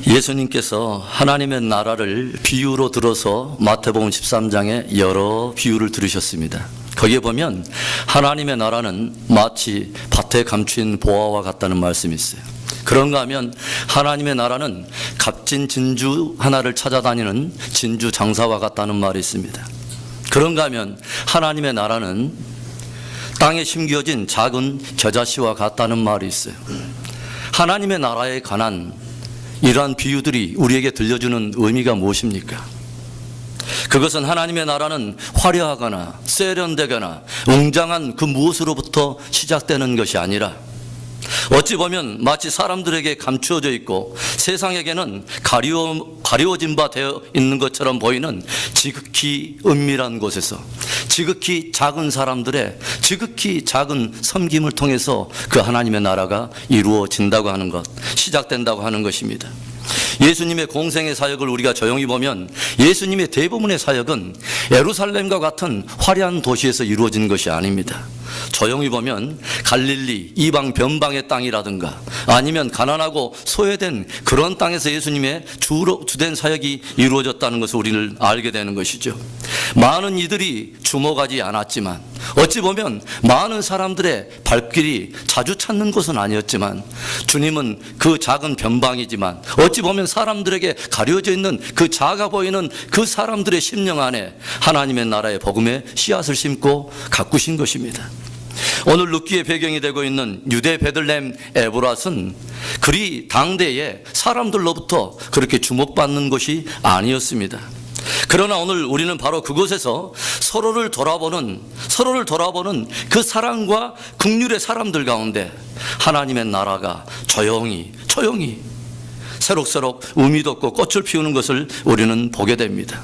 예수님께서 하나님의 나라를 비유로 들어서 마태복음 13장에 여러 비유를 들으셨습니다. 거기에 보면 하나님의 나라는 마치 밭에 감춘 보화와 같다는 말씀이 있어요. 그런가 하면 하나님의 나라는 값진 진주 하나를 찾아다니는 진주 장사와 같다는 말이 있습니다. 그런가 하면 하나님의 나라는 땅에 심겨진 작은 겨자씨와 같다는 말이 있어요. 하나님의 나라에 관한 이러한 비유들이 우리에게 들려주는 의미가 무엇입니까? 그것은 하나님의 나라는 화려하거나 세련되거나 웅장한 그 무엇으로부터 시작되는 것이 아니라 어찌 보면 마치 사람들에게 감추어져 있고 세상에게는 가리워진 바 되어 있는 것처럼 보이는 지극히 은밀한 곳에서 지극히 작은 사람들의 지극히 작은 섬김을 통해서 그 하나님의 나라가 이루어진다고 하는 것, 시작된다고 하는 것입니다. 예수님의 공생의 사역을 우리가 조용히 보면 예수님의 대부분의 사역은 예루살렘과 같은 화려한 도시에서 이루어진 것이 아닙니다. 조용히 보면 갈릴리 이방 변방의 땅이라든가 아니면 가난하고 소외된 그런 땅에서 예수님의 주된 사역이 이루어졌다는 것을 우리는 알게 되는 것이죠. 많은 이들이 주목하지 않았지만 어찌 보면 많은 사람들의 발길이 자주 찾는 곳은 아니었지만 주님은 그 작은 변방이지만 어찌 보면 사람들에게 가려져 있는 그 작아 보이는 그 사람들의 심령 안에 하나님의 나라의 복음의 씨앗을 심고 가꾸신 것입니다. 오늘 룻기의 배경이 되고 있는 유대 베들레헴 에브랏은 그리 당대에 사람들로부터 그렇게 주목받는 것이 아니었습니다. 그러나 오늘 우리는 바로 그곳에서 서로를 돌아보는 그 사랑과 긍휼의 사람들 가운데 하나님의 나라가 조용히 새록새록 의미 돋고 꽃을 피우는 것을 우리는 보게 됩니다.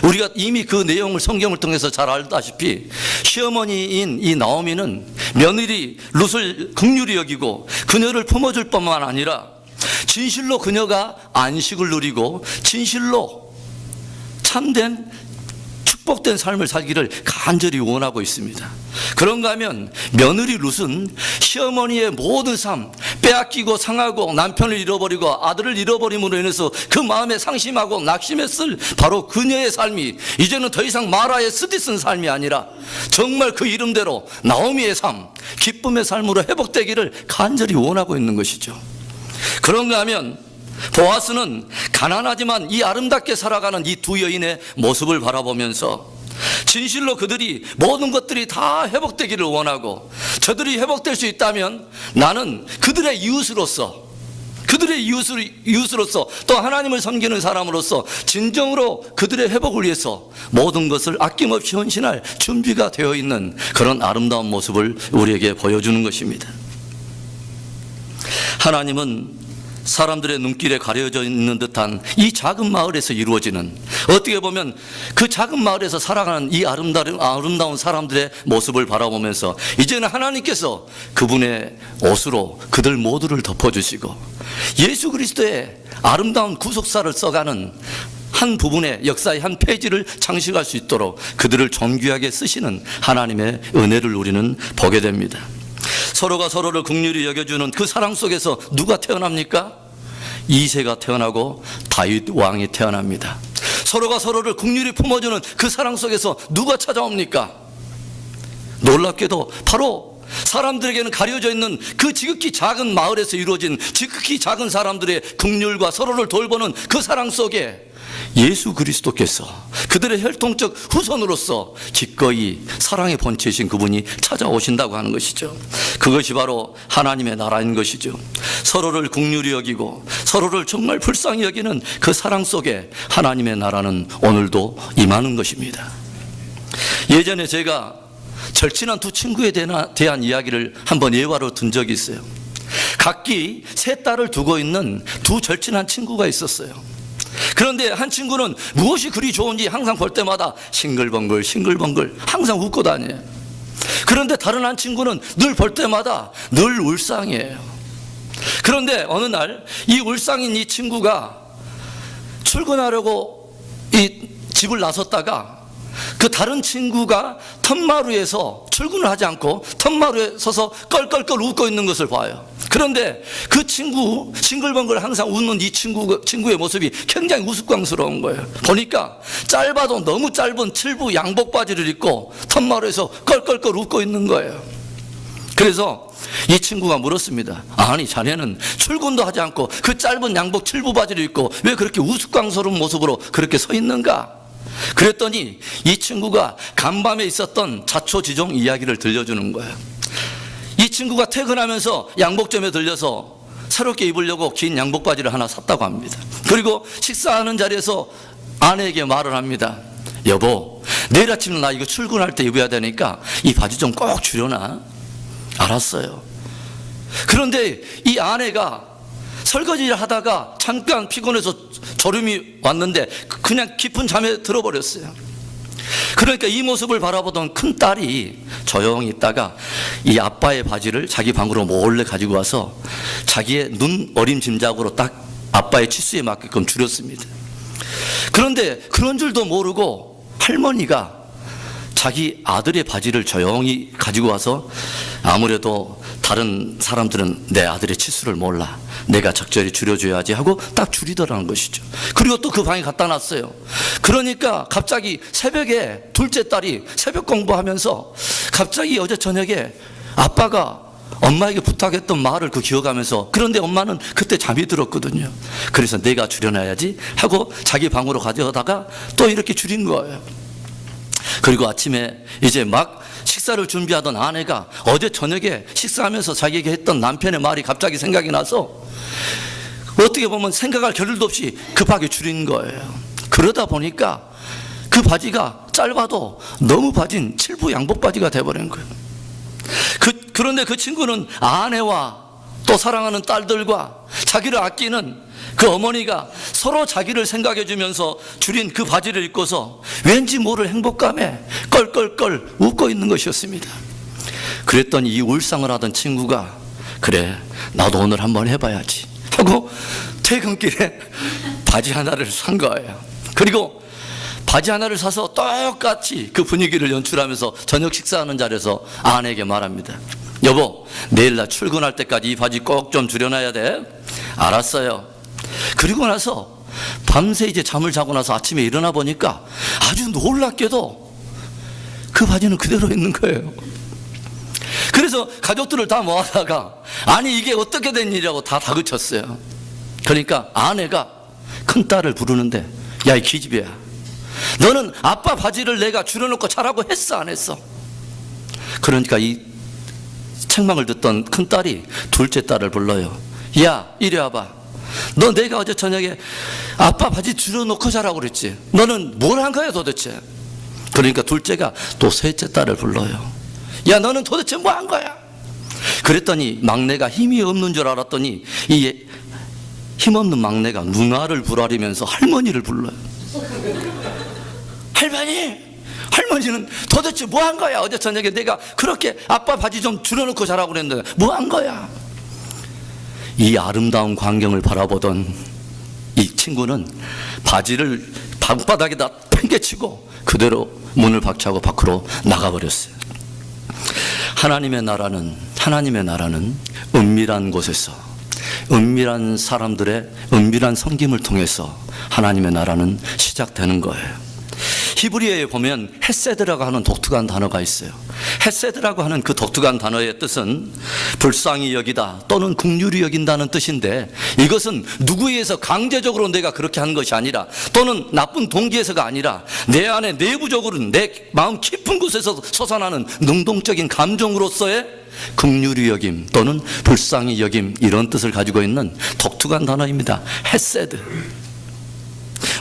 우리가 이미 그 내용을 성경을 통해서 잘 알다시피 시어머니인 이 나오미는 며느리 룻을 긍휼히 여기고 그녀를 품어줄 뿐만 아니라 진실로 그녀가 안식을 누리고 진실로 참된 축복된 삶을 살기를 간절히 원하고 있습니다. 그런가 하면 며느리 룻은 시어머니의 모든 삶 빼앗기고 상하고 남편을 잃어버리고 아들을 잃어버림으로 인해서 그 마음에 상심하고 낙심했을 바로 그녀의 삶이 이제는 더 이상 마라의 쓰디쓴 삶이 아니라 정말 그 이름대로 나오미의 삶, 기쁨의 삶으로 회복되기를 간절히 원하고 있는 것이죠. 그런가 하면 보아스는 가난하지만 이 아름답게 살아가는 이 두 여인의 모습을 바라보면서 진실로 그들이 모든 것들이 다 회복되기를 원하고 저들이 회복될 수 있다면 나는 그들의 이웃으로서 또 하나님을 섬기는 사람으로서 진정으로 그들의 회복을 위해서 모든 것을 아낌없이 헌신할 준비가 되어 있는 그런 아름다운 모습을 우리에게 보여주는 것입니다. 하나님은 사람들의 눈길에 가려져 있는 듯한 이 작은 마을에서 이루어지는, 어떻게 보면 그 작은 마을에서 살아가는 이 아름다운 사람들의 모습을 바라보면서 이제는 하나님께서 그분의 옷으로 그들 모두를 덮어주시고 예수 그리스도의 아름다운 구속사를 써가는 한 부분의 역사의 한 페이지를 장식할 수 있도록 그들을 존귀하게 쓰시는 하나님의 은혜를 우리는 보게 됩니다. 서로가 서로를 긍휼히 여겨주는 그 사랑 속에서 누가 태어납니까? 이새가 태어나고 다윗 왕이 태어납니다. 서로가 서로를 긍휼히 품어주는 그 사랑 속에서 누가 찾아옵니까? 놀랍게도 바로 사람들에게는 가려져 있는 그 지극히 작은 마을에서 이루어진 지극히 작은 사람들의 긍휼과 서로를 돌보는 그 사랑 속에 예수 그리스도께서 그들의 혈통적 후손으로서 기꺼이 사랑의 본체이신 그분이 찾아오신다고 하는 것이죠. 그것이 바로 하나님의 나라인 것이죠. 서로를 긍휼히 여기고 서로를 정말 불쌍히 여기는 그 사랑 속에 하나님의 나라는 오늘도 임하는 것입니다. 예전에 제가 절친한 두 친구에 대한 이야기를 한번 예화로 든 적이 있어요. 각기 세 딸을 두고 있는 두 절친한 친구가 있었어요. 그런데 한 친구는 무엇이 그리 좋은지 항상 볼 때마다 싱글벙글 항상 웃고 다녀요. 그런데 다른 한 친구는 늘 볼 때마다 늘 울상이에요. 그런데 어느 날 이 울상인 이 친구가 출근하려고 이 집을 나섰다가 그 다른 친구가 턴마루에서 출근을 하지 않고 턴마루에 서서 껄껄껄 웃고 있는 것을 봐요. 그런데 그 친구, 싱글벙글 항상 웃는 이 친구의 모습이 굉장히 우스꽝스러운 거예요. 보니까 짧아도 너무 짧은 칠부 양복 바지를 입고 턴마루에서 껄껄껄 웃고 있는 거예요. 그래서 이 친구가 물었습니다. 아니, 자네는 출근도 하지 않고 그 짧은 양복 칠부 바지를 입고 왜 그렇게 우스꽝스러운 모습으로 그렇게 서 있는가? 그랬더니 이 친구가 간밤에 있었던 자초지종 이야기를 들려주는 거예요. 이 친구가 퇴근하면서 양복점에 들려서 새롭게 입으려고 긴 양복 바지를 하나 샀다고 합니다. 그리고 식사하는 자리에서 아내에게 말을 합니다. 여보, 내일 아침에 나 이거 출근할 때 입어야 되니까 이 바지 좀 꼭 줄여놔. 알았어요. 그런데 이 아내가 설거지를 하다가 잠깐 피곤해서 졸음이 왔는데 그냥 깊은 잠에 들어버렸어요. 그러니까 이 모습을 바라보던 큰 딸이 조용히 있다가 이 아빠의 바지를 자기 방으로 몰래 가지고 와서 자기의 눈 어림짐작으로 딱 아빠의 치수에 맞게끔 줄였습니다. 그런데 그런 줄도 모르고 할머니가 자기 아들의 바지를 조용히 가지고 와서 아무래도 다른 사람들은 내 아들의 치수를 몰라, 내가 적절히 줄여줘야지 하고 딱 줄이더라는 것이죠. 그리고 또 그 방에 갖다 놨어요. 그러니까 갑자기 새벽에 둘째 딸이 새벽 공부하면서 갑자기 어제 저녁에 아빠가 엄마에게 부탁했던 말을 기억하면서, 그런데 엄마는 그때 잠이 들었거든요. 그래서 내가 줄여놔야지 하고 자기 방으로 가져다가 또 이렇게 줄인 거예요. 그리고 아침에 이제 막 식사를 준비하던 아내가 어제 저녁에 식사하면서 자기에게 했던 남편의 말이 갑자기 생각이 나서 어떻게 보면 생각할 겨를도 없이 급하게 줄인 거예요. 그러다 보니까 그 바지가 짧아도 너무 빠진 칠부 양복 바지가 돼버린 거예요. 그런데 그 친구는 아내와 또 사랑하는 딸들과 자기를 아끼는 그 어머니가 서로 자기를 생각해 주면서 줄인 그 바지를 입고서 왠지 모를 행복감에 껄껄껄 웃고 있는 것이었습니다. 그랬더니 이 울상을 하던 친구가 그래, 나도 오늘 한번 해봐야지 하고 퇴근길에 바지 하나를 산 거예요. 그리고 바지 하나를 사서 똑같이 그 분위기를 연출하면서 저녁 식사하는 자리에서 아내에게 말합니다. 여보, 내일 나 출근할 때까지 이 바지 꼭 좀 줄여놔야 돼. 알았어요. 그리고 나서 밤새 이제 잠을 자고 나서 아침에 일어나 보니까 아주 놀랍게도 그 바지는 그대로 있는 거예요. 그래서 가족들을 다 모아다가 아니 이게 어떻게 된 일이라고 다 다그쳤어요. 그러니까 아내가 큰딸을 부르는데 야, 이 기집애야, 너는 아빠 바지를 내가 줄여놓고 자라고 했어 안 했어? 그러니까 이 책망을 듣던 큰딸이 둘째 딸을 불러요. 야, 이리 와봐. 너 내가 어제 저녁에 아빠 바지 줄여놓고 자라고 그랬지? 너는 뭘 한 거야 도대체? 그러니까 둘째가 또 셋째 딸을 불러요. 야, 너는 도대체 뭐 한 거야? 그랬더니 막내가 힘이 없는 줄 알았더니 이 힘없는 막내가 누나를 부라리면서 할머니를 불러요. 할머니는 도대체 뭐 한 거야? 어제 저녁에 내가 그렇게 아빠 바지 좀 줄여놓고 자라고 그랬는데 뭐 한 거야? 이 아름다운 광경을 바라보던 이 친구는 바지를 방바닥에다 팽개치고 그대로 문을 박차고 밖으로 나가버렸어요. 하나님의 나라는 은밀한 곳에서 은밀한 사람들의 은밀한 섬김을 통해서 하나님의 나라는 시작되는 거예요. 히브리어에 보면 헤세드라고 하는 독특한 단어가 있어요. 헤세드라고 하는 그 독특한 단어의 뜻은 불쌍히 여기다 또는 긍휼히 여긴다는 뜻인데, 이것은 누구에 의해서 강제적으로 내가 그렇게 하는 것이 아니라 또는 나쁜 동기에서가 아니라 내 안에 내부적으로 내 마음 깊은 곳에서 솟아나는 능동적인 감정으로서의 긍휼히 여김 또는 불쌍히 여김, 이런 뜻을 가지고 있는 독특한 단어입니다. 헤세드.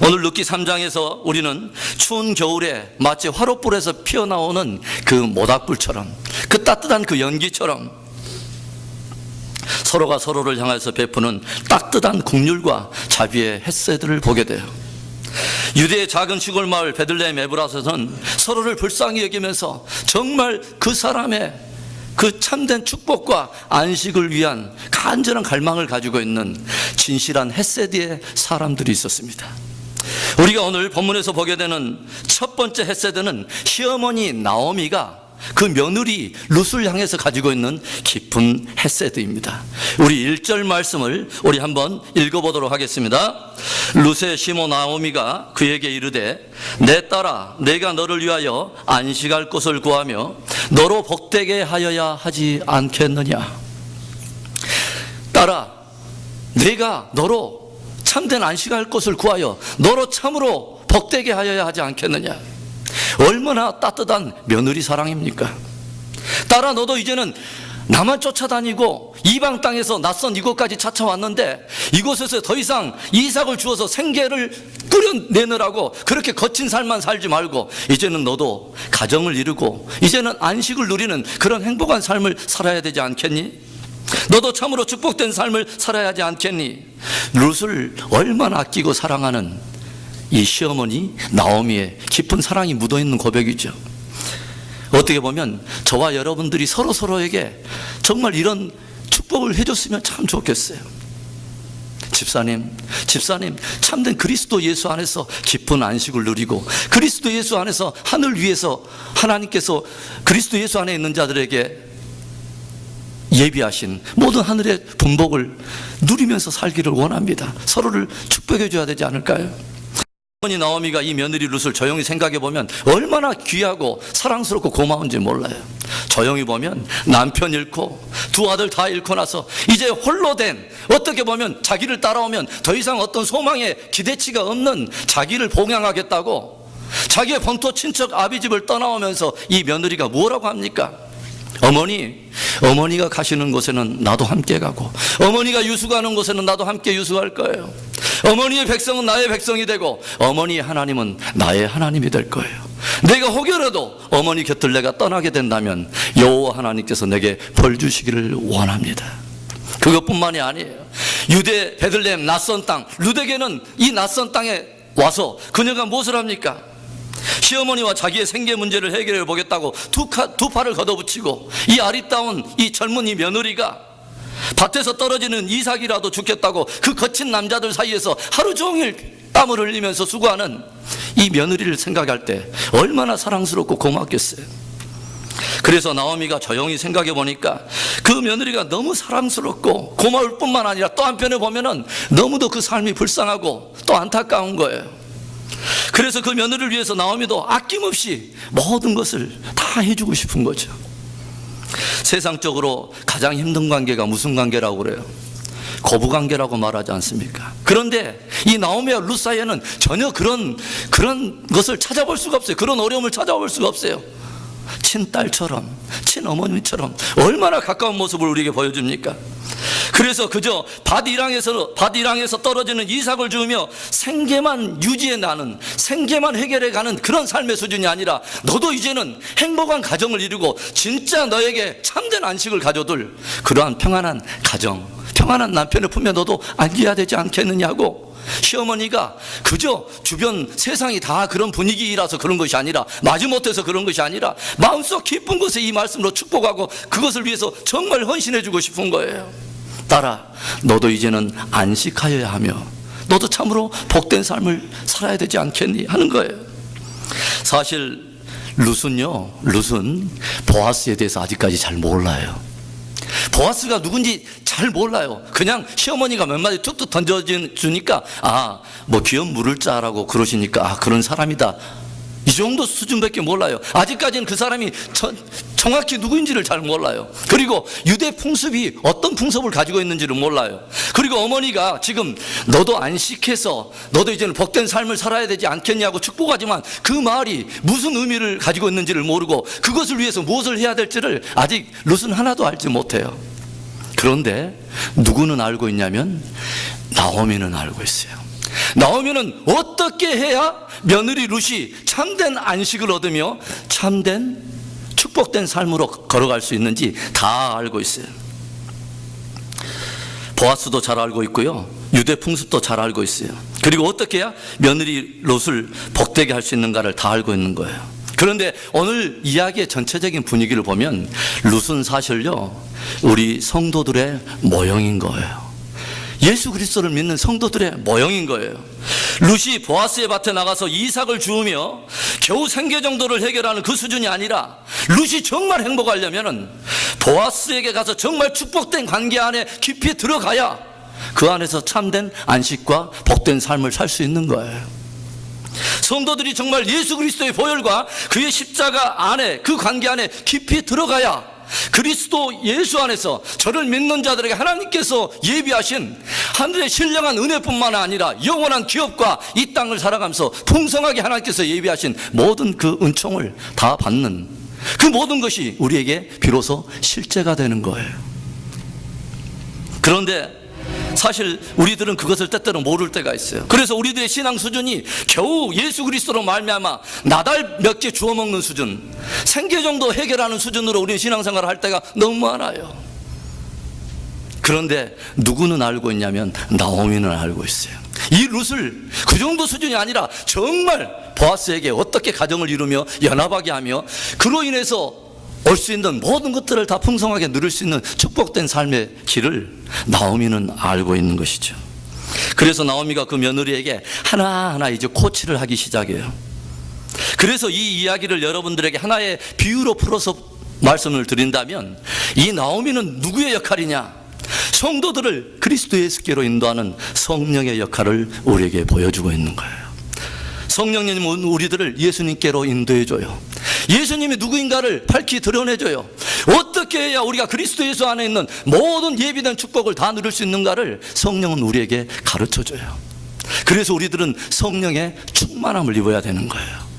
오늘 룻기 3장에서 우리는 추운 겨울에 마치 화롯불에서 피어나오는 그 모닥불처럼, 그 따뜻한 그 연기처럼 서로가 서로를 향해서 베푸는 따뜻한 긍휼과 자비의 헤세드를 보게 돼요. 유대의 작은 시골 마을 베들레헴 에브라서는 서로를 불쌍히 여기면서 정말 그 사람의 그 참된 축복과 안식을 위한 간절한 갈망을 가지고 있는 진실한 헤세드의 사람들이 있었습니다. 우리가 오늘 본문에서 보게 되는 첫 번째 헤세드는 시어머니 나오미가 그 며느리 룻을 향해서 가지고 있는 깊은 헤세드입니다. 우리 1절 말씀을 우리 한번 읽어보도록 하겠습니다. 룻의 시모 나오미가 그에게 이르되 내 딸아 내가 너를 위하여 안식할 곳을 구하며 너로 복되게 하여야 하지 않겠느냐. 딸아 내가 너로 참된 안식할 곳을 구하여 너로 참으로 복되게 하여야 하지 않겠느냐. 얼마나 따뜻한 며느리 사랑입니까? 딸아 너도 이제는 나만 쫓아다니고 이방 땅에서 낯선 이곳까지 찾아왔는데 이곳에서 더 이상 이삭을 주어서 생계를 꾸려내느라고 그렇게 거친 삶만 살지 말고 이제는 너도 가정을 이루고 이제는 안식을 누리는 그런 행복한 삶을 살아야 되지 않겠니? 너도 참으로 축복된 삶을 살아야 하지 않겠니? 룻을 얼마나 아끼고 사랑하는 이 시어머니 나오미의 깊은 사랑이 묻어있는 고백이죠. 어떻게 보면 저와 여러분들이 서로에게 정말 이런 축복을 해줬으면 참 좋겠어요. 집사님 참된 그리스도 예수 안에서 깊은 안식을 누리고 그리스도 예수 안에서 하늘 위에서 하나님께서 그리스도 예수 안에 있는 자들에게 예비하신 모든 하늘의 분복을 누리면서 살기를 원합니다. 서로를 축복해 줘야 되지 않을까요? 어머니 나오미가 이 며느리 룻을 조용히 생각해 보면 얼마나 귀하고 사랑스럽고 고마운지 몰라요. 조용히 보면 남편 잃고 두 아들 다 잃고 나서 이제 홀로 된, 어떻게 보면 자기를 따라오면 더 이상 어떤 소망의 기대치가 없는 자기를 봉양하겠다고 자기의 본토 친척 아비집을 떠나오면서 이 며느리가 뭐라고 합니까? 어머니가 가시는 곳에는 나도 함께 가고 어머니가 유숙하는 곳에는 나도 함께 유숙할 거예요. 어머니의 백성은 나의 백성이 되고 어머니의 하나님은 나의 하나님이 될 거예요. 내가 혹여라도 어머니 곁을 내가 떠나게 된다면 여호와 하나님께서 내게 벌 주시기를 원합니다. 그것뿐만이 아니에요. 유대 베들레헴 낯선 땅 룻에게는 이 낯선 땅에 와서 그녀가 무엇을 합니까? 시어머니와 자기의 생계 문제를 해결해 보겠다고 두 팔을 걷어붙이고 이 아리따운 이 젊은이 며느리가 밭에서 떨어지는 이삭이라도 죽겠다고 그 거친 남자들 사이에서 하루 종일 땀을 흘리면서 수고하는 이 며느리를 생각할 때 얼마나 사랑스럽고 고맙겠어요. 그래서 나오미가 조용히 생각해 보니까 그 며느리가 너무 사랑스럽고 고마울 뿐만 아니라 또 한편에 보면은 너무도 그 삶이 불쌍하고 또 안타까운 거예요. 그래서 그 며느리를 위해서 나오미도 아낌없이 모든 것을 다 해주고 싶은 거죠. 세상적으로 가장 힘든 관계가 무슨 관계라고 그래요? 고부관계라고 말하지 않습니까? 그런데 이 나오미와 룻 사이에는 전혀 그런 것을 찾아볼 수가 없어요. 그런 어려움을 찾아볼 수가 없어요. 친딸처럼 친어머니처럼 얼마나 가까운 모습을 우리에게 보여줍니까? 그래서 그저 밭이랑에서 떨어지는 이삭을 주우며 생계만 유지해 나는, 생계만 해결해 가는 그런 삶의 수준이 아니라 너도 이제는 행복한 가정을 이루고 진짜 너에게 참된 안식을 가져둘 그러한 평안한 가정, 평안한 남편의 품에 너도 안겨야 되지 않겠느냐고. 시어머니가 그저 주변 세상이 다 그런 분위기라서 그런 것이 아니라, 마지못해서 그런 것이 아니라 마음속 깊은 곳에 이 말씀으로 축복하고 그것을 위해서 정말 헌신해 주고 싶은 거예요. 딸아, 너도 이제는 안식하여야 하며 너도 참으로 복된 삶을 살아야 되지 않겠니? 하는 거예요. 사실 룻은 보아스에 대해서 아직까지 잘 몰라요. 보아스가 누군지 잘 몰라요. 그냥 시어머니가 몇 마디 툭툭 던져주니까 뭐 귀염 물을 자라고 그러시니까 그런 사람이다, 이 정도 수준밖에 몰라요. 아직까지는 그 사람이 정확히 누구인지를 잘 몰라요. 그리고 유대 풍습이 어떤 풍습을 가지고 있는지를 몰라요. 그리고 어머니가 지금 너도 안식해서 너도 이제는 복된 삶을 살아야 되지 않겠냐고 축복하지만 그 말이 무슨 의미를 가지고 있는지를 모르고 그것을 위해서 무엇을 해야 될지를 아직 룻은 하나도 알지 못해요. 그런데 누구는 알고 있냐면 나오미는 알고 있어요. 나오미는 어떻게 해야 며느리 룻이 참된 안식을 얻으며 참된 축복된 삶으로 걸어갈 수 있는지 다 알고 있어요. 보아스도 잘 알고 있고요, 유대 풍습도 잘 알고 있어요. 그리고 어떻게 해야 며느리 룻을 복되게 할 수 있는가를 다 알고 있는 거예요. 그런데 오늘 이야기의 전체적인 분위기를 보면 룻은 사실요 우리 성도들의 모형인 거예요. 예수 그리스도를 믿는 성도들의 모형인 거예요. 룻이 보아스의 밭에 나가서 이삭을 주우며 겨우 생계 정도를 해결하는 그 수준이 아니라, 룻이 정말 행복하려면 보아스에게 가서 정말 축복된 관계 안에 깊이 들어가야 그 안에서 참된 안식과 복된 삶을 살 수 있는 거예요. 성도들이 정말 예수 그리스도의 보혈과 그의 십자가 안에, 그 관계 안에 깊이 들어가야 그리스도 예수 안에서 저를 믿는 자들에게 하나님께서 예비하신 하늘의 신령한 은혜뿐만 아니라 영원한 기업과 이 땅을 살아가면서 풍성하게 하나님께서 예비하신 모든 그 은총을 다 받는 그 모든 것이 우리에게 비로소 실제가 되는 거예요. 그런데 사실 우리들은 그것을 때때로 모를 때가 있어요. 그래서 우리들의 신앙 수준이 겨우 예수 그리스도로 말미암아 나달 몇 개 주워 먹는 수준, 생계 정도 해결하는 수준으로 우리는 신앙생활을 할 때가 너무 많아요. 그런데 누구는 알고 있냐면 나오미는 알고 있어요. 이 룻을 그 정도 수준이 아니라 정말 보아스에게 어떻게 가정을 이루며 연합하게 하며 그로 인해서 올 수 있는 모든 것들을 다 풍성하게 누릴 수 있는 축복된 삶의 길을 나오미는 알고 있는 것이죠. 그래서 나오미가 그 며느리에게 하나하나 이제 코치를 하기 시작해요. 그래서 이 이야기를 여러분들에게 하나의 비유로 풀어서 말씀을 드린다면, 이 나오미는 누구의 역할이냐? 성도들을 그리스도 예수께로 인도하는 성령의 역할을 우리에게 보여주고 있는 거예요. 성령님은 우리들을 예수님께로 인도해줘요. 예수님이 누구인가를 밝히 드러내줘요. 어떻게 해야 우리가 그리스도 예수 안에 있는 모든 예비된 축복을 다 누릴 수 있는가를 성령은 우리에게 가르쳐줘요. 그래서 우리들은 성령의 충만함을 입어야 되는 거예요.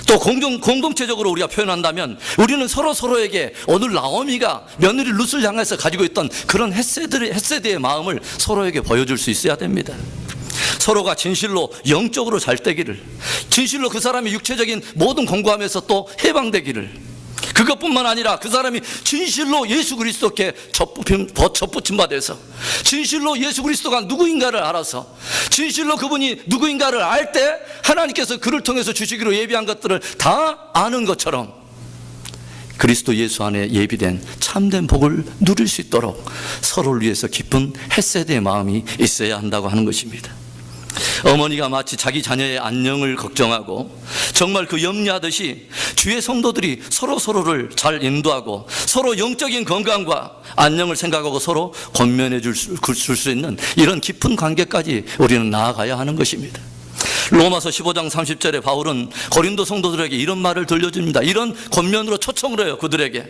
또 공동체적으로 우리가 표현한다면, 우리는 서로에게 오늘 나오미가 며느리 룻을 향해서 가지고 있던 그런 헷세드의 마음을 서로에게 보여줄 수 있어야 됩니다. 서로가 진실로 영적으로 잘 되기를, 진실로 그 사람이 육체적인 모든 공고함에서 또 해방되기를, 그것뿐만 아니라 그 사람이 진실로 예수 그리스도께 접붙임 받아서 진실로 예수 그리스도가 누구인가를 알아서 진실로 그분이 누구인가를 알 때 하나님께서 그를 통해서 주시기로 예비한 것들을 다 아는 것처럼 그리스도 예수 안에 예비된 참된 복을 누릴 수 있도록 서로를 위해서 깊은 헷세대의 마음이 있어야 한다고 하는 것입니다. 어머니가 마치 자기 자녀의 안녕을 걱정하고 정말 그 염려하듯이 주의 성도들이 서로를 잘 인도하고 서로 영적인 건강과 안녕을 생각하고 서로 권면해 줄 수 있는 이런 깊은 관계까지 우리는 나아가야 하는 것입니다. 로마서 15장 30절에 바울은 고린도 성도들에게 이런 말을 들려줍니다. 이런 권면으로 초청을 해요. 그들에게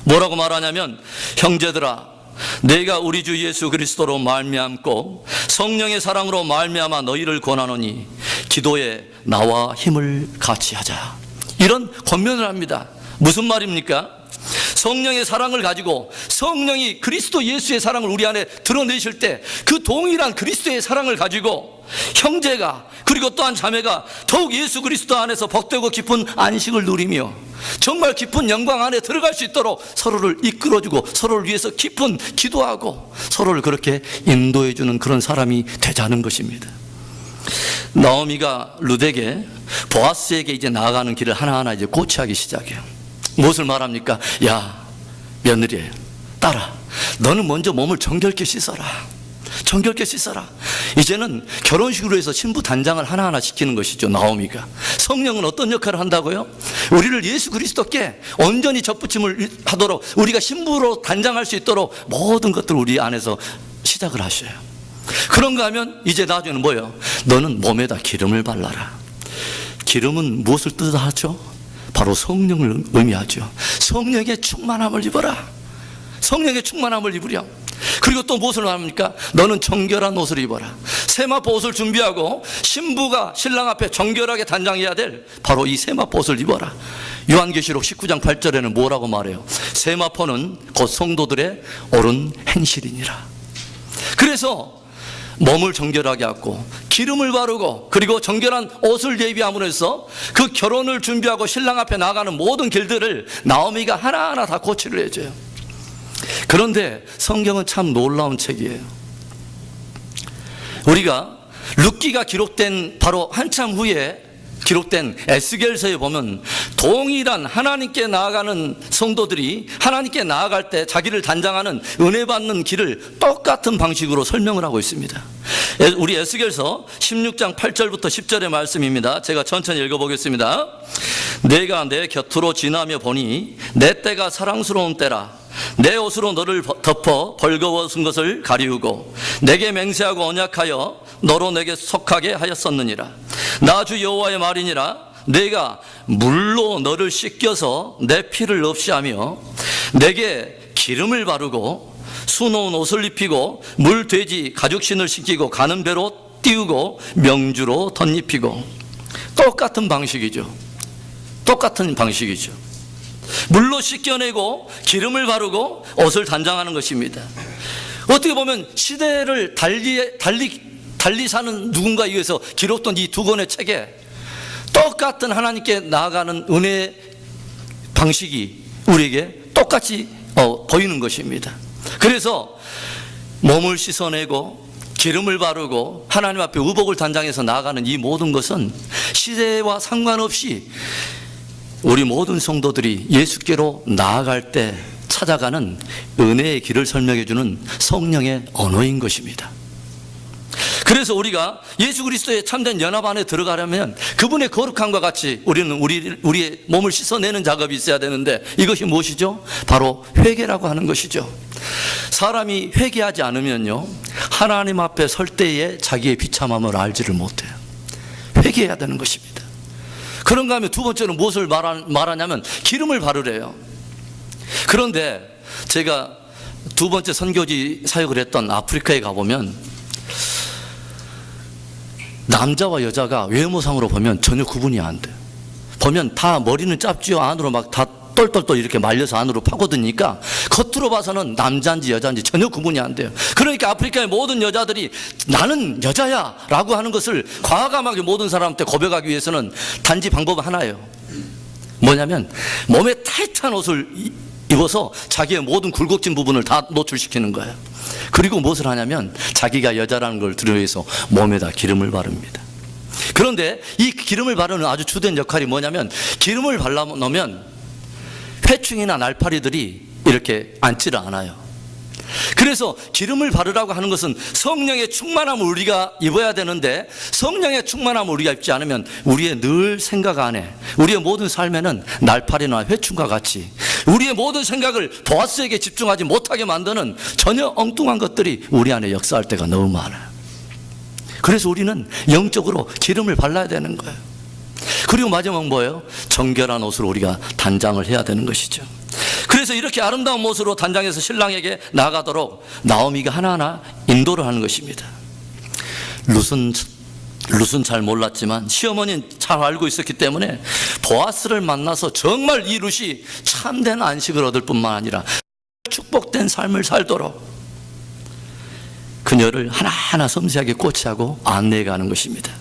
뭐라고 말하냐면, 형제들아, 내가 우리 주 예수 그리스도로 말미암고 성령의 사랑으로 말미암아 너희를 권하노니 기도에 나와 힘을 같이 하자. 이런 권면을 합니다. 무슨 말입니까? 성령의 사랑을 가지고 성령이 그리스도 예수의 사랑을 우리 안에 드러내실 때 그 동일한 그리스도의 사랑을 가지고 형제가, 그리고 또한 자매가 더욱 예수 그리스도 안에서 복되고 깊은 안식을 누리며 정말 깊은 영광 안에 들어갈 수 있도록 서로를 이끌어주고 서로를 위해서 깊은 기도하고 서로를 그렇게 인도해주는 그런 사람이 되자는 것입니다. 나오미가 룻에게, 보아스에게 이제 나아가는 길을 하나하나 이제 고치하기 시작해요. 무엇을 말합니까? 야, 며느리, 딸아, 너는 먼저 몸을 정결케 씻어라. 정결케 씻어라. 이제는 결혼식으로 해서 신부 단장을 하나하나 시키는 것이죠. 나오미가. 성령은 어떤 역할을 한다고요? 우리를 예수 그리스도께 온전히 접붙임을 하도록, 우리가 신부로 단장할 수 있도록 모든 것들을 우리 안에서 시작을 하셔요. 그런가 하면 이제 나중에는 뭐예요? 너는 몸에다 기름을 발라라. 기름은 무엇을 뜻하죠? 바로 성령을 의미하죠. 성령의 충만함을 입어라. 성령의 충만함을 입으렴. 그리고 또 무엇을 말합니까? 너는 정결한 옷을 입어라. 세마포 옷을 준비하고 신부가 신랑 앞에 정결하게 단장해야 될 바로 이 세마포 옷을 입어라. 요한계시록 19장 8절에는 뭐라고 말해요? 세마포는 곧 성도들의 옳은 행실이니라. 그래서 몸을 정결하게 하고 기름을 바르고 그리고 정결한 옷을 예비함으로 해서 그 결혼을 준비하고 신랑 앞에 나가는 모든 길들을 나오미가 하나하나 다 고치를 해줘요. 그런데 성경은 참 놀라운 책이에요. 우리가 룻기가 기록된 바로 한참 후에 기록된 에스겔서에 보면 동일한 하나님께 나아가는 성도들이 하나님께 나아갈 때 자기를 단장하는 은혜 받는 길을 똑같은 방식으로 설명을 하고 있습니다. 우리 에스겔서 16장 8절부터 10절의 말씀입니다. 제가 천천히 읽어보겠습니다. 내가 내 곁으로 지나며 보니 내 때가 사랑스러운 때라. 내 옷으로 너를 덮어 벌거벗은 것을 가리우고 내게 맹세하고 언약하여 너로 내게 속하게 하였었느니라. 나 주 여호와의 말이니라. 내가 물로 너를 씻겨서 내 피를 없이 하며 내게 기름을 바르고 수놓은 옷을 입히고 물돼지 가죽신을 신기고 가는 배로 띄우고 명주로 덧입히고. 똑같은 방식이죠. 똑같은 방식이죠. 물로 씻겨내고 기름을 바르고 옷을 단장하는 것입니다. 어떻게 보면 시대를 달리 사는 누군가에 의해서 기록된 이 두 권의 책에 똑같은 하나님께 나아가는 은혜의 방식이 우리에게 똑같이 보이는 것입니다. 그래서 몸을 씻어내고 기름을 바르고 하나님 앞에 의복을 단장해서 나아가는 이 모든 것은 시대와 상관없이 우리 모든 성도들이 예수께로 나아갈 때 찾아가는 은혜의 길을 설명해 주는 성령의 언어인 것입니다. 그래서 우리가 예수 그리스도의 참된 연합 안에 들어가려면 그분의 거룩함과 같이 우리는 우리의 몸을 씻어내는 작업이 있어야 되는데, 이것이 무엇이죠? 바로 회개라고 하는 것이죠. 사람이 회개하지 않으면요, 하나님 앞에 설 때에 자기의 비참함을 알지를 못해요. 회개해야 되는 것입니다. 그런가 하면 두 번째로 무엇을 말하냐면 기름을 바르래요. 그런데 제가 두 번째 선교지 사역을 했던 아프리카에 가보면 남자와 여자가 외모상으로 보면 전혀 구분이 안 돼요. 보면 다 머리는 짧지요. 안으로 막 다 똘똘똘 이렇게 말려서 안으로 파고드니까 겉으로 봐서는 남자인지 여자인지 전혀 구분이 안 돼요. 그러니까 아프리카의 모든 여자들이 나는 여자야 라고 하는 것을 과감하게 모든 사람한테 고백하기 위해서는 단지 방법 하나예요. 뭐냐면 몸에 타이트한 옷을 입어서 자기의 모든 굴곡진 부분을 다 노출시키는 거예요. 그리고 무엇을 하냐면 자기가 여자라는 걸 드러내서 몸에다 기름을 바릅니다. 그런데 이 기름을 바르는 아주 주된 역할이 뭐냐면, 기름을 발라놓으면 회충이나 날파리들이 이렇게 앉지를 않아요. 그래서 기름을 바르라고 하는 것은 성령의 충만함을 우리가 입어야 되는데, 성령의 충만함을 우리가 입지 않으면 우리의 늘 생각 안에, 우리의 모든 삶에는 날파리나 회충과 같이 우리의 모든 생각을 보아스에게 집중하지 못하게 만드는 전혀 엉뚱한 것들이 우리 안에 역사할 때가 너무 많아요. 그래서 우리는 영적으로 기름을 발라야 되는 거예요. 그리고 마지막 뭐예요? 정결한 옷으로 우리가 단장을 해야 되는 것이죠. 그래서 이렇게 아름다운 모습으로 단장해서 신랑에게 나가도록 나오미가 하나하나 인도를 하는 것입니다. 룻은 잘 몰랐지만 시어머니는 잘 알고 있었기 때문에 보아스를 만나서 정말 이 룻이 참된 안식을 얻을 뿐만 아니라 축복된 삶을 살도록 그녀를 하나하나 섬세하게 코치하고 안내해가는 것입니다.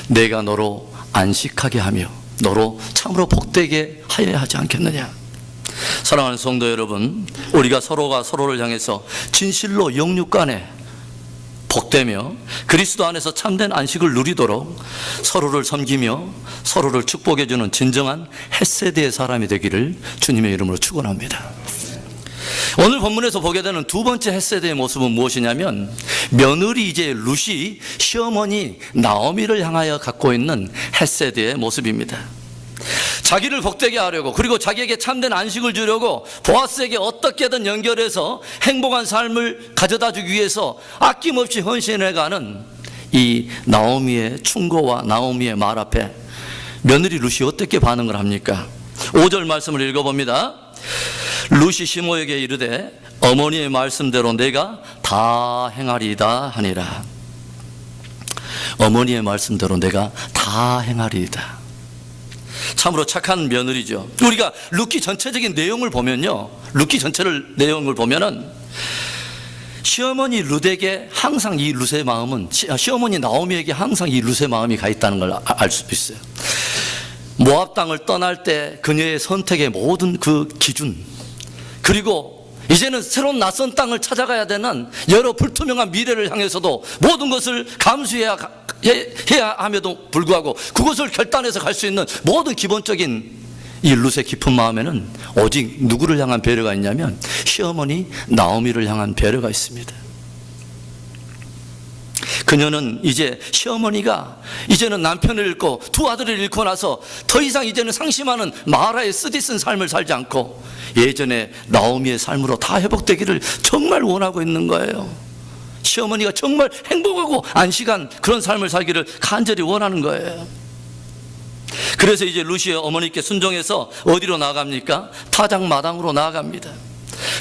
내가 너로 안식하게 하며 너로 참으로 복되게 하여야 하지 않겠느냐. 사랑하는 성도 여러분, 우리가 서로가 서로를 향해서 진실로 영육 간에 복되며 그리스도 안에서 참된 안식을 누리도록 서로를 섬기며 서로를 축복해주는 진정한 헷세대의 사람이 되기를 주님의 이름으로 축원합니다. 오늘 본문에서 보게 되는 두 번째 헷세대의 모습은 무엇이냐면, 며느리 이제 룻이 시어머니 나오미를 향하여 갖고 있는 헷세대의 모습입니다. 자기를 복되게 하려고, 그리고 자기에게 참된 안식을 주려고 보아스에게 어떻게든 연결해서 행복한 삶을 가져다 주기 위해서 아낌없이 헌신해가는 이 나오미의 충고와 나오미의 말 앞에 며느리 룻이 어떻게 반응을 합니까? 5절 말씀을 읽어봅니다. 룻이 시모에게 이르되 어머니의 말씀대로 내가 다 행하리이다 하니라. 어머니의 말씀대로 내가 다 행하리이다. 참으로 착한 며느리죠. 우리가 룻기 전체적인 내용을 보면요, 룻기 전체를 내용을 보면은 시어머니 룻에게 항상 이 룻의 마음은, 시어머니 나오미에게 항상 이 룻의 마음이 가 있다는 걸 알 수도 있어요. 모압 땅을 떠날 때 그녀의 선택의 모든 그 기준, 그리고 이제는 새로운 낯선 땅을 찾아가야 되는 여러 불투명한 미래를 향해서도 모든 것을 감수해야 해야 함에도 불구하고 그것을 결단해서 갈 수 있는 모든 기본적인 이 룻의 깊은 마음에는 오직 누구를 향한 배려가 있냐면 시어머니 나오미를 향한 배려가 있습니다. 그녀는 이제 시어머니가 이제는 남편을 잃고 두 아들을 잃고 나서 더 이상 이제는 상심하는 마라의 쓰디쓴 삶을 살지 않고 예전에 나오미의 삶으로 다 회복되기를 정말 원하고 있는 거예요. 시어머니가 정말 행복하고 안식한 그런 삶을 살기를 간절히 원하는 거예요. 그래서 이제 룻이 어머니께 순종해서 어디로 나아갑니까? 타작마당으로 나아갑니다.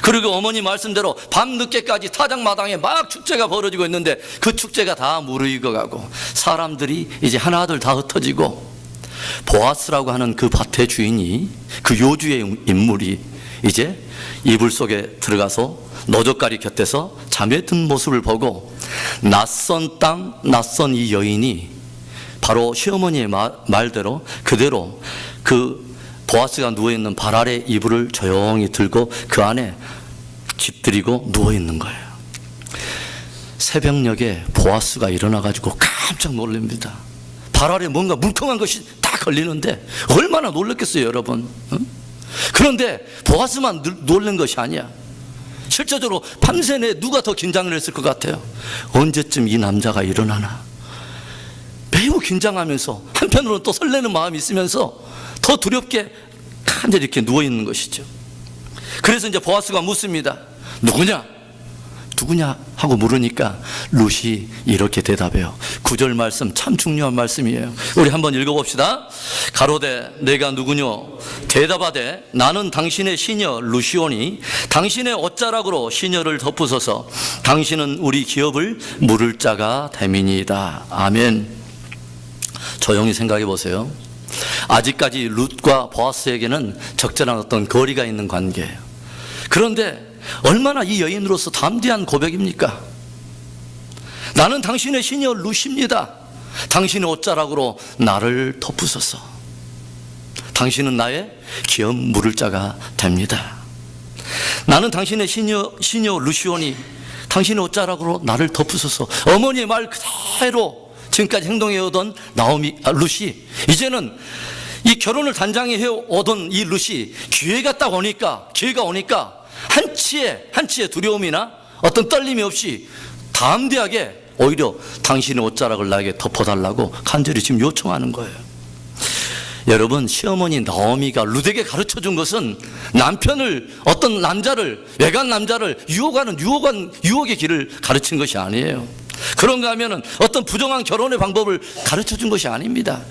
그리고 어머니 말씀대로 밤늦게까지 타작마당에 막 축제가 벌어지고 있는데 그 축제가 다 무르익어가고 사람들이 이제 하나둘 다 흩어지고 보아스라고 하는 그 밭의 주인이, 그 요주의 인물이 이제 이불 속에 들어가서 노젓가리 곁에서 잠에 든 모습을 보고 낯선 땅, 낯선 이 여인이 바로 시어머니의 말대로 그대로 그 보아스가 누워있는 발 아래 이불을 조용히 들고 그 안에 깃들이고 누워있는 거예요. 새벽녘에 보아스가 일어나가지고 깜짝 놀랍니다. 발 아래 뭔가 물컹한 것이 딱 걸리는데 얼마나 놀랐겠어요, 여러분. 그런데 보아스만 놀란 것이 아니야. 실제적으로 밤새내 누가 더 긴장을 했을 것 같아요? 언제쯤 이 남자가 일어나나. 매우 긴장하면서 한편으로는 또 설레는 마음이 있으면서 더 두렵게 간절히 이렇게 누워있는 것이죠. 그래서 이제 보아스가 묻습니다. 누구냐? 하고 물으니까 룻이 이렇게 대답해요. 9절 말씀 참 중요한 말씀이에요. 우리 한번 읽어봅시다. 가로되 내가 누구뇨? 대답하되 나는 당신의 시녀 룻이오니 당신의 옷자락으로 시녀를 덮으소서. 당신은 우리 기업을 물을 자가 됨이니이다. 아멘. 조용히 생각해 보세요. 아직까지 룻과 보아스에게는 적절한 어떤 거리가 있는 관계예요. 그런데 얼마나 이 여인으로서 담대한 고백입니까? 나는 당신의 시녀 룻입니다. 당신의 옷자락으로 나를 덮으소서. 당신은 나의 기업 물을 자가 됩니다. 나는 당신의 시녀 룻이오니 당신의 옷자락으로 나를 덮으소서. 어머니의 말 그대로 지금까지 행동해오던 룻이 이제는 이 결혼을 단장해 오던 이 룻이 기회가 오니까 한치의 두려움이나 어떤 떨림이 없이 담대하게 오히려 당신의 옷자락을 나에게 덮어달라고 간절히 지금 요청하는 거예요. 여러분, 시어머니 나오미가 룻에게 가르쳐준 것은 어떤 남자를, 외간 남자를 유혹의 길을 가르친 것이 아니에요. 그런가 하면은 어떤 부정한 결혼의 방법을 가르쳐준 것이 아닙니다.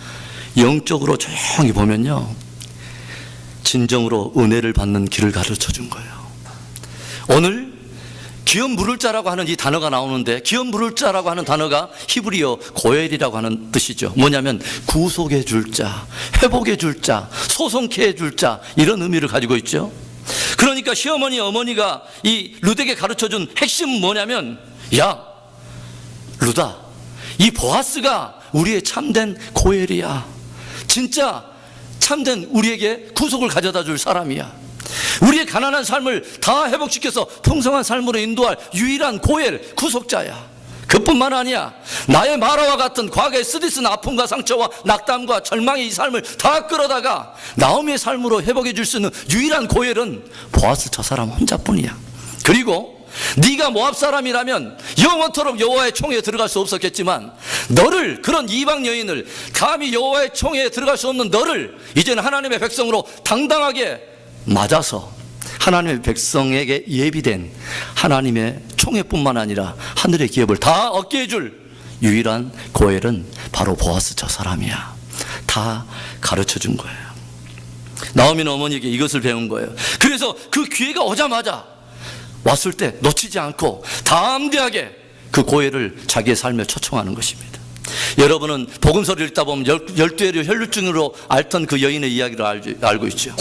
영적으로 조용히 보면요, 진정으로 은혜를 받는 길을 가르쳐준 거예요. 오늘 기업 물을 자라고 하는 이 단어가 나오는데, 기업 물을 자라고 하는 단어가 히브리어 고엘이라고 하는 뜻이죠. 뭐냐면 구속해 줄 자, 회복해 줄 자, 소송케 해줄 자, 이런 의미를 가지고 있죠. 그러니까 시어머니 어머니가 이 룻에게 가르쳐준 핵심은 뭐냐면, 야 룻아, 이 보아스가 우리의 참된 고엘이야. 진짜 참된 우리에게 구속을 가져다 줄 사람이야. 우리의 가난한 삶을 다 회복시켜서 풍성한 삶으로 인도할 유일한 고엘, 구속자야. 그뿐만 아니야, 나의 마라와 같은 과거의 쓰디쓴 아픔과 상처와 낙담과 절망의 이 삶을 다 끌어다가 나오미의 삶으로 회복해 줄 수 있는 유일한 고엘은 보아스 저 사람 혼자뿐이야. 그리고 네가 모압 사람이라면 영원토록 여호와의 총회에 들어갈 수 없었겠지만, 너를, 그런 이방 여인을, 감히 여호와의 총회에 들어갈 수 없는 너를 이제는 하나님의 백성으로 당당하게 맞아서 하나님의 백성에게 예비된 하나님의 총회뿐만 아니라 하늘의 기업을 다 얻게 해줄 유일한 고엘은 바로 보아스 저 사람이야. 다 가르쳐준 거예요. 나오미는 어머니에게 이것을 배운 거예요. 그래서 그 기회가 오자마자 왔을 때 놓치지 않고 담대하게 그 고엘을 자기의 삶에 초청하는 것입니다. 여러분은 복음서를 읽다 보면 12회를 혈루증으로 앓던 그 여인의 이야기를 알고 있죠.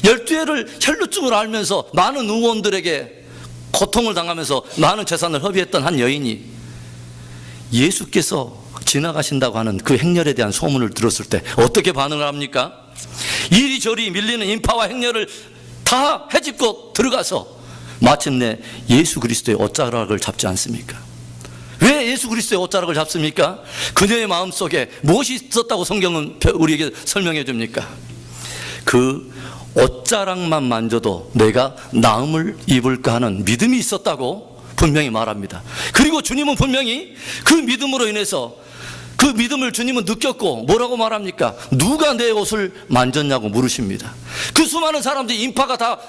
12회를 혈루증으로 앓면서 많은 의원들에게 고통을 당하면서 많은 재산을 허비했던 한 여인이 예수께서 지나가신다고 하는 그 행렬에 대한 소문을 들었을 때 어떻게 반응을 합니까? 이리저리 밀리는 인파와 행렬을 다 헤집고 들어가서 마침내 예수 그리스도의 옷자락을 잡지 않습니까? 왜 예수 그리스도의 옷자락을 잡습니까? 그녀의 마음속에 무엇이 있었다고 성경은 우리에게 설명해 줍니까? 그 옷자락만 만져도 내가 나음을 입을까 하는 믿음이 있었다고 분명히 말합니다. 그리고 주님은 분명히 그 믿음으로 인해서 그 믿음을 주님은 느꼈고 뭐라고 말합니까? 누가 내 옷을 만졌냐고 물으십니다. 그 수많은 사람들이 인파가 다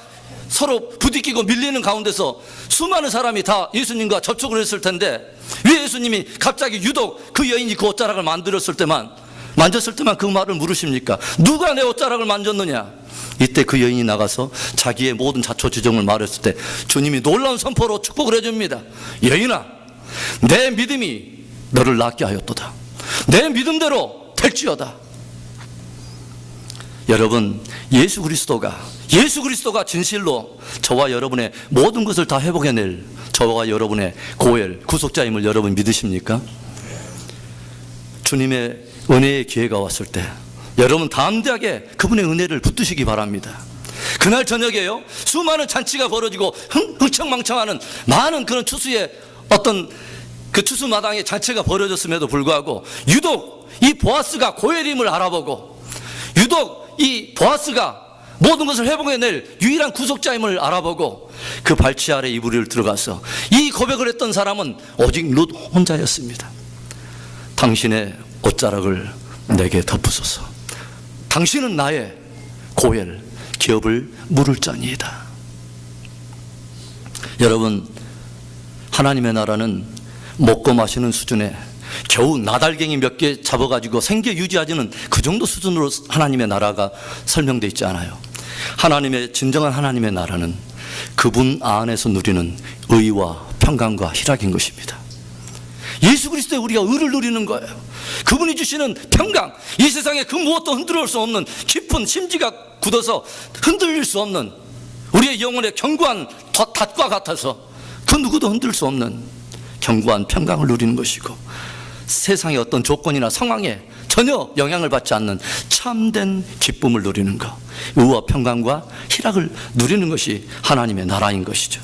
서로 부딪히고 밀리는 가운데서 수많은 사람이 다 예수님과 접촉을 했을 텐데 왜 예수님이 갑자기 유독 그 여인이 그 옷자락을 만졌을 때만 그 말을 물으십니까? 누가 내 옷자락을 만졌느냐? 이때 그 여인이 나가서 자기의 모든 자초지종을 말했을 때 주님이 놀라운 선포로 축복을 해줍니다. 여인아, 내 믿음이 너를 낫게 하였도다. 내 믿음대로 될지어다. 여러분, 예수 그리스도가 진실로 저와 여러분의 모든 것을 다 회복해낼 저와 여러분의 고엘, 구속자임을 여러분 믿으십니까? 주님의 은혜의 기회가 왔을 때 여러분 담대하게 그분의 은혜를 붙드시기 바랍니다. 그날 저녁에요, 수많은 잔치가 벌어지고 흥청망청하는 많은 그런 추수의 어떤 그 추수마당에 잔치가 벌어졌음에도 불구하고 유독 이 보아스가 고엘임을 알아보고 유독 이 보아스가 모든 것을 회복해낼 유일한 구속자임을 알아보고 그 발치 아래 이불을 들어가서 이 고백을 했던 사람은 오직 룻 혼자였습니다. 당신의 옷자락을 내게 덮으소서. 당신은 나의 고엘, 기업을 물을 자니이다. 여러분, 하나님의 나라는 먹고 마시는 수준에 겨우 나달갱이 몇 개 잡아가지고 생계 유지하지는 그 정도 수준으로 하나님의 나라가 설명되어 있지 않아요. 진정한 하나님의 나라는 그분 안에서 누리는 의와 평강과 희락인 것입니다. 예수 그리스도에 우리가 의를 누리는 거예요. 그분이 주시는 평강, 이 세상에 그 무엇도 흔들을 수 없는 깊은 심지가 굳어서 흔들릴 수 없는 우리의 영혼의 견고한 닷과 같아서 그 누구도 흔들 수 없는 견고한 평강을 누리는 것이고 세상의 어떤 조건이나 상황에 전혀 영향을 받지 않는 참된 기쁨을 누리는 것, 의와 평강과 희락을 누리는 것이 하나님의 나라인 것이죠.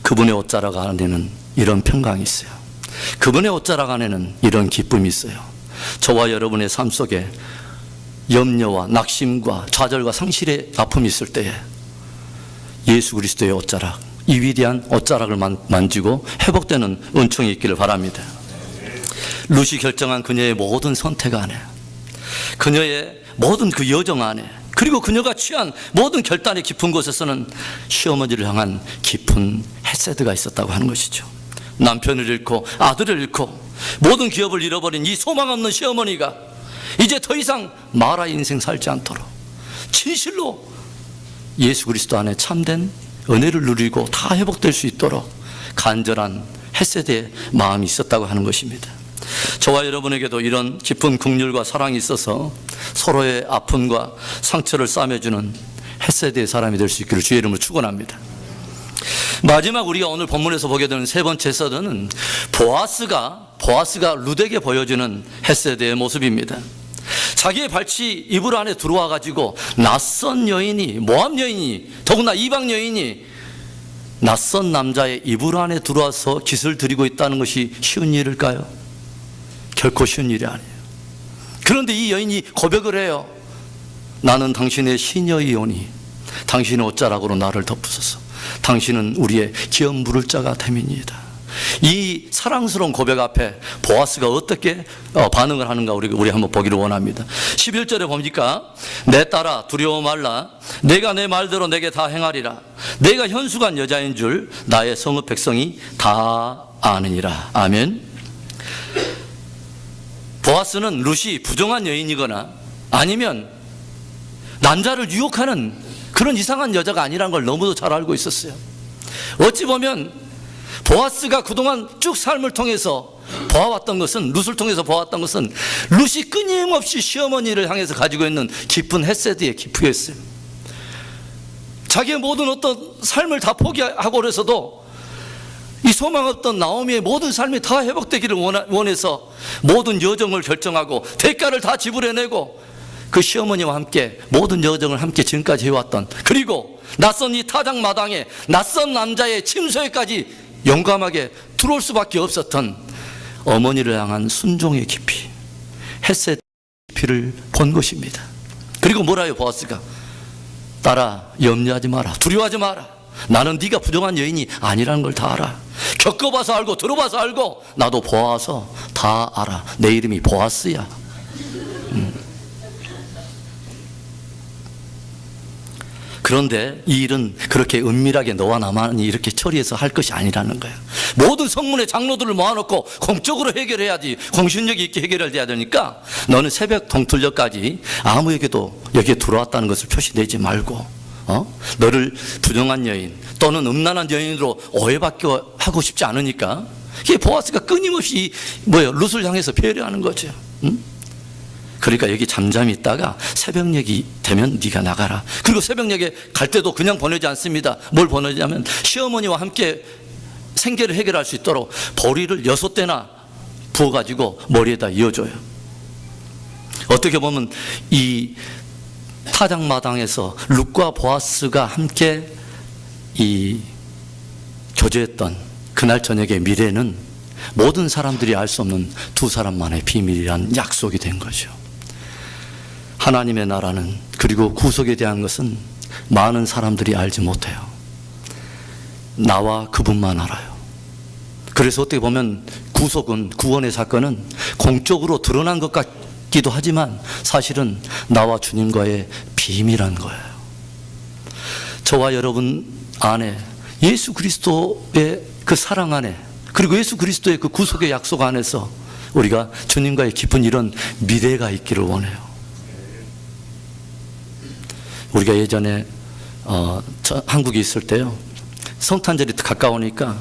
그분의 옷자락 안에는 이런 평강이 있어요. 그분의 옷자락 안에는 이런 기쁨이 있어요. 저와 여러분의 삶 속에 염려와 낙심과 좌절과 상실의 아픔이 있을 때에 예수 그리스도의 옷자락, 이 위대한 옷자락을 만지고 회복되는 은총이 있기를 바랍니다. 룻이 결정한 그녀의 모든 선택 안에, 그녀의 모든 그 여정 안에, 그리고 그녀가 취한 모든 결단의 깊은 곳에서는 시어머니를 향한 깊은 헤세드가 있었다고 하는 것이죠. 남편을 잃고 아들을 잃고 모든 기업을 잃어버린 이 소망 없는 시어머니가 이제 더 이상 마라 인생 살지 않도록 진실로 예수 그리스도 안에 참된 은혜를 누리고 다 회복될 수 있도록 간절한 헤세드의 마음이 있었다고 하는 것입니다. 저와 여러분에게도 이런 깊은 긍휼과 사랑이 있어서 서로의 아픔과 상처를 싸매주는 헤세드의 사람이 될 수 있기를 주의 이름으로 축원합니다. 마지막 우리가 오늘 본문에서 보게 되는 세 번째 헤세드는 보아스가 룻에게 보여주는 헤세드의 모습입니다. 자기의 발치 이불 안에 들어와 가지고 낯선 여인이, 모압 여인이, 더구나 이방 여인이 낯선 남자의 이불 안에 들어와서 깃을 들이고 있다는 것이 쉬운 일일까요? 결코 쉬운 일이 아니에요. 그런데 이 여인이 고백을 해요. 나는 당신의 시녀이오니 당신의 옷자락으로 나를 덮으소서. 당신은 우리의 기업 물을 자가 됨이니이다. 이 사랑스러운 고백 앞에 보아스가 어떻게 반응을 하는가 우리 한번 보기를 원합니다. 11절에 보니까 내 딸아 두려워 말라. 내가 내 말대로 내게 다 행하리라. 내가 현숙한 여자인 줄 나의 성읍 백성이 다 아느니라. 아멘. 보아스는 룻이 부정한 여인이거나 아니면 남자를 유혹하는 그런 이상한 여자가 아니라는 걸 너무도 잘 알고 있었어요. 어찌 보면 보아스가 그동안 쭉 삶을 통해서 보아왔던 것은, 룻을 통해서 보아왔던 것은 룻이 끊임없이 시어머니를 향해서 가지고 있는 깊은 헤세드의 기쁘였어요. 자기의 모든 어떤 삶을 다 포기하고 그래서도 이 소망 없던 나오미의 모든 삶이 다 회복되기를 원해서 모든 여정을 결정하고 대가를 다 지불해내고 그 시어머니와 함께 모든 여정을 함께 지금까지 해왔던, 그리고 낯선 이 타작 마당에 낯선 남자의 침소에까지 용감하게 들어올 수밖에 없었던 어머니를 향한 순종의 깊이, 헷셋 깊이를 본 것입니다. 그리고 뭐라요 보아스가? 딸아, 염려하지 마라, 두려워하지 마라. 나는 네가 부정한 여인이 아니라는 걸 다 알아. 겪어봐서 알고 들어봐서 알고 나도 보아서 다 알아. 내 이름이 보아스야. 그런데 이 일은 그렇게 은밀하게 너와 나만이 이렇게 처리해서 할 것이 아니라는 거예요. 모든 성문의 장로들을 모아놓고 공적으로 해결해야지, 공신력이 있게 해결해야 되니까 너는 새벽 동틀녘까지 아무에게도 여기에 들어왔다는 것을 표시내지 말고, 너를 부정한 여인 또는 음란한 여인으로 오해받게 하고 싶지 않으니까 이게 보아스가 끊임없이 룻을 향해서 배려하는 거죠. 그러니까 여기 잠잠히 있다가 새벽녘이 되면 네가 나가라. 그리고 새벽녘에 갈 때도 그냥 보내지 않습니다. 뭘 보내냐면 시어머니와 함께 생계를 해결할 수 있도록 보리를 6대나 부어가지고 머리에다 이어줘요. 어떻게 보면 이 타작마당에서 룻과 보아스가 함께 이 교제했던 그날 저녁의 미래는 모든 사람들이 알 수 없는 두 사람만의 비밀이란 약속이 된 거죠. 하나님의 나라는, 그리고 구속에 대한 것은 많은 사람들이 알지 못해요. 나와 그분만 알아요. 그래서 어떻게 보면 구속은, 구원의 사건은 공적으로 드러난 것 같기도 하지만 사실은 나와 주님과의 비밀한 거예요. 저와 여러분 안에 예수 그리스도의 그 사랑 안에, 그리고 예수 그리스도의 그 구속의 약속 안에서 우리가 주님과의 깊은 이런 미래가 있기를 원해요. 우리가 예전에 한국에 있을 때요, 성탄절이 가까우니까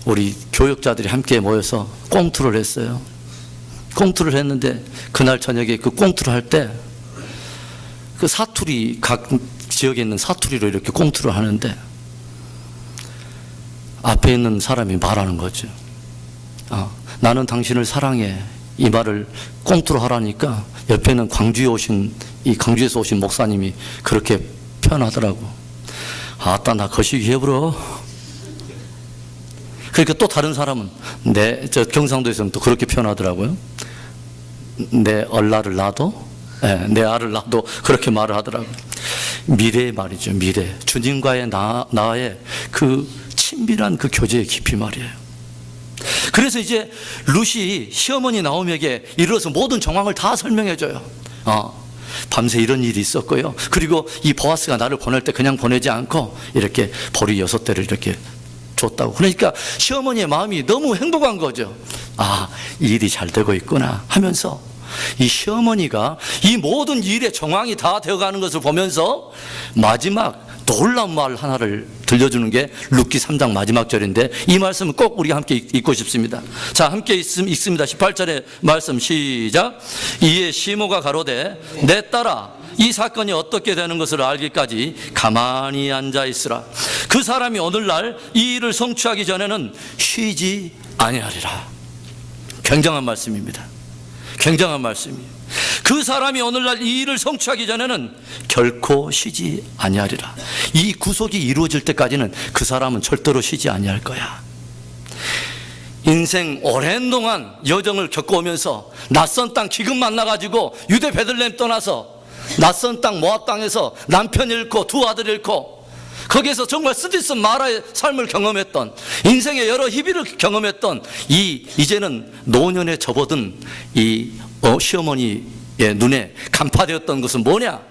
우리 교역자들이 함께 모여서 꽁투를 했어요. 꽁투를 했는데 그날 저녁에 그 꽁투를 할 때 그 사투리, 각 지역에 있는 사투리로 이렇게 꽁투를 하는데 앞에 있는 사람이 말하는 거죠. 나는 당신을 사랑해. 이 말을 꽁투로 하라니까 옆에는 광주에서 오신 목사님이 그렇게 표현하더라고. 아따, 나 거시기 해버려. 그러니까 또 다른 사람은 저 경상도에서는 또 그렇게 표현하더라고요. 내 얼라를 놔도, 내 알을 놔도 그렇게 말을 하더라고요. 미래의 말이죠, 미래. 주님과의 나의 그 친밀한 그 교제의 깊이 말이에요. 그래서 이제 룻이 시어머니 나오미에게 이르러서 모든 정황을 다 설명해줘요. 밤새 이런 일이 있었고요. 그리고 이 보아스가 나를 보낼 때 그냥 보내지 않고 이렇게 보리 6대를 이렇게 줬다고. 그러니까 시어머니의 마음이 너무 행복한 거죠. 이 일이 잘 되고 있구나 하면서 이 시어머니가 이 모든 일의 정황이 다 되어가는 것을 보면서 마지막 놀라운 말 하나를 들려주는 게 룻기 3장 마지막 절인데, 이 말씀은 꼭 우리가 함께 읽고 싶습니다. 자, 함께 읽습니다. 18절의 말씀 시작. 이에 시모가 가로되 내 딸아, 이 사건이 어떻게 되는 것을 알기까지 가만히 앉아 있으라. 그 사람이 오늘날 이 일을 성취하기 전에는 쉬지 아니하리라. 굉장한 말씀입니다. 굉장한 말씀이에요. 그 사람이 오늘날 이 일을 성취하기 전에는 결코 쉬지 아니하리라. 이 구속이 이루어질 때까지는 그 사람은 절대로 쉬지 아니할 거야. 인생 오랜 동안 여정을 겪어오면서 낯선 땅 기근 만나가지고 유대 베들레헴 떠나서 낯선 땅 모압 땅에서 남편 잃고 두 아들 잃고 거기에서 정말 쓰디쓴 마라의 삶을 경험했던, 인생의 여러 희비를 경험했던 이제는 노년에 접어든 이 시어머니의 눈에 간파되었던 것은 뭐냐?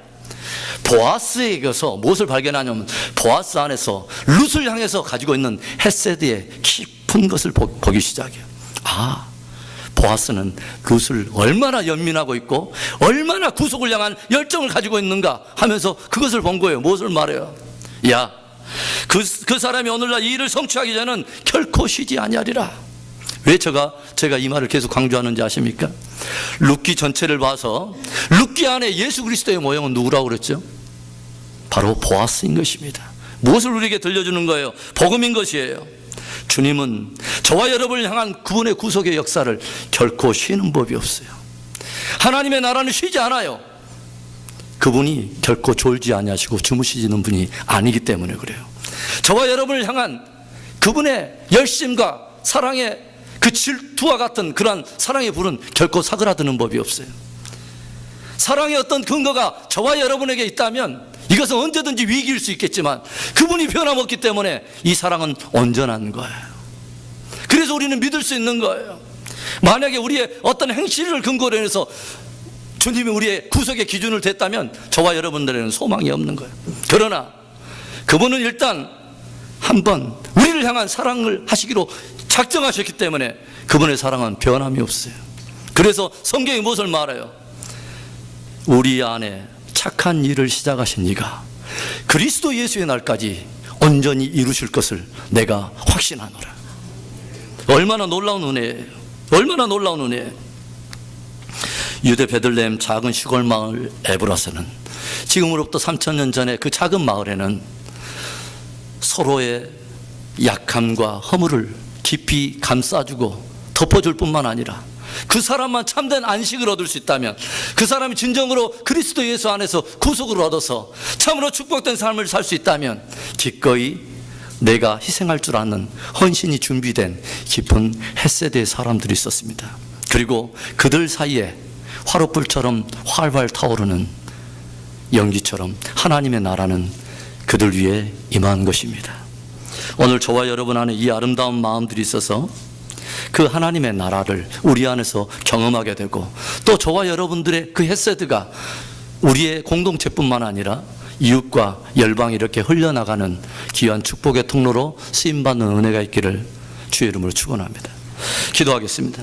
보아스에게서 무엇을 발견하냐면 보아스 안에서 룻을 향해서 가지고 있는 헷세드의 깊은 것을 보기 시작해요. 보아스는 룻을 얼마나 연민하고 있고 얼마나 구속을 향한 열정을 가지고 있는가 하면서 그것을 본 거예요. 무엇을 말해요? 그 사람이 오늘날 이 일을 성취하기 전에는 결코 쉬지 아니하리라. 왜 제가 이 말을 계속 강조하는지 아십니까? 룻기 전체를 봐서 룻기 안에 예수 그리스도의 모형은 누구라고 그랬죠? 바로 보아스인 것입니다. 무엇을 우리에게 들려주는 거예요? 복음인 것이에요. 주님은 저와 여러분을 향한 그분의 구속의 역사를 결코 쉬는 법이 없어요. 하나님의 나라는 쉬지 않아요. 그분이 결코 졸지 아니하시고 주무시는 분이 아니기 때문에 그래요. 저와 여러분을 향한 그분의 열심과 사랑의 그 질투와 같은 그러한 사랑의 불은 결코 사그라드는 법이 없어요. 사랑의 어떤 근거가 저와 여러분에게 있다면 이것은 언제든지 위기일 수 있겠지만 그분이 변함없기 때문에 이 사랑은 온전한 거예요. 그래서 우리는 믿을 수 있는 거예요. 만약에 우리의 어떤 행실을 근거로 해서 주님이 우리의 구속의 기준을 댔다면 저와 여러분들에게는 소망이 없는 거예요. 그러나 그분은 일단 한번 우리를 향한 사랑을 하시기로 작정하셨기 때문에 그분의 사랑은 변함이 없어요. 그래서 성경이 무엇을 말해요? 우리 안에 착한 일을 시작하신 이가 그리스도 예수의 날까지 온전히 이루실 것을 내가 확신하노라. 얼마나 놀라운 은혜예요. 얼마나 놀라운 은혜예요. 유대 베들레헴 작은 시골 마을 에브라스는 지금으로부터 3000년 전에 그 작은 마을에는 서로의 약함과 허물을 깊이 감싸주고 덮어줄 뿐만 아니라 그 사람만 참된 안식을 얻을 수 있다면, 그 사람이 진정으로 그리스도 예수 안에서 구속을 얻어서 참으로 축복된 삶을 살 수 있다면 기꺼이 내가 희생할 줄 아는 헌신이 준비된 깊은 헷세대의 사람들이 있었습니다. 그리고 그들 사이에 화롯불처럼 활활 타오르는 연기처럼 하나님의 나라는 그들 위에 임한 것입니다. 오늘 저와 여러분 안에 이 아름다운 마음들이 있어서 그 하나님의 나라를 우리 안에서 경험하게 되고, 또 저와 여러분들의 그 헷세드가 우리의 공동체뿐만 아니라 이웃과 열방이 이렇게 흘려나가는 귀한 축복의 통로로 쓰임받는 은혜가 있기를 주의 이름으로 축원합니다. 기도하겠습니다.